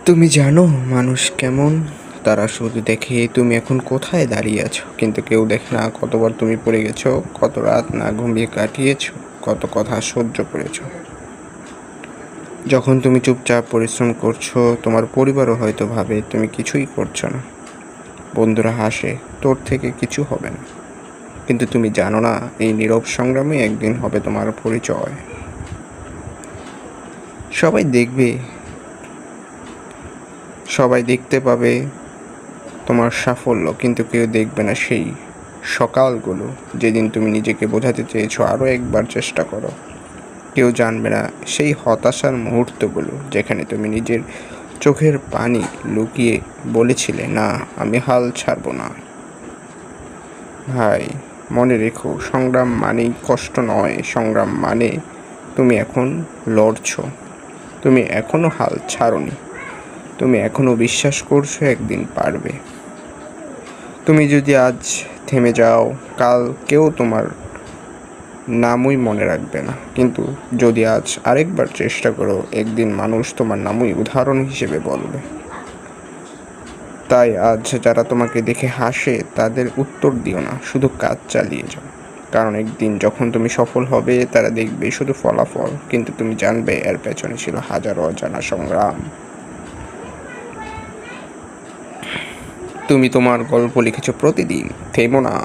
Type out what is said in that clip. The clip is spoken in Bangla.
তুমি জানো মানুষ কেমন? তারা শুধু দেখে তুমি এখন কোথায় দাঁড়িয়ে আছো, কিন্তু কেউ দেখে না কতবার তুমি পড়ে গেছো, কত রাত না ঘুমিয়ে কাটিয়েছো, কত কথা সহ্য করেছো। যখন তুমি চুপচাপ পরিশ্রম করছো, তোমার পরিবারও হয়তো ভাবে তুমি কিছুই করছো না। বন্ধুরা হাসে, তোর থেকে কিছু হবে না। কিন্তু তুমি জানো না, এই নীরব সংগ্রামে একদিন হবে তোমার পরিচয়। সবাই দেখবে, সবাই দেখতে পাবে তোমার সাফল্য, কিন্তু কেউ দেখবে না সেই সকালগুলো যেদিন তুমি নিজেকে বোঝাতে চেয়েছো আরও একবার চেষ্টা করো। কেউ জানবে না সেই হতাশার মুহূর্তগুলো যেখানে তুমি নিজের চোখের পানি লুকিয়ে বলেছিলে, না আমি হাল ছাড়বো না। ভাই, মনে রেখো, সংগ্রাম মানেই কষ্ট নয়, সংগ্রাম মানে তুমি এখন লড়ছো, তুমি এখনো হাল ছাড়োনি, তুমি এখনো বিশ্বাস করছো একদিন পারবে। তুমি যদি আজ থেমে যাও, কাল কেউ তোমার নামই মনে রাখবে না, কিন্তু যদি আজ আরেকবার চেষ্টা করো, একদিন মানুষ তোমার নামই উদাহরণ হিসেবে বলবে। তাই আজ যারা তোমাকে দেখে হাসে তাদের উত্তর দিও না, শুধু কাজ চালিয়ে যাও। কারণ একদিন যখন তুমি সফল হবে, তারা দেখবে শুধু ফলাফল, কিন্তু তুমি জানবে এর পেছনে ছিল হাজারো অজানা সংগ্রাম। তুমি তোমার গল্প লিখেছো প্রতিদিন, থেমো না।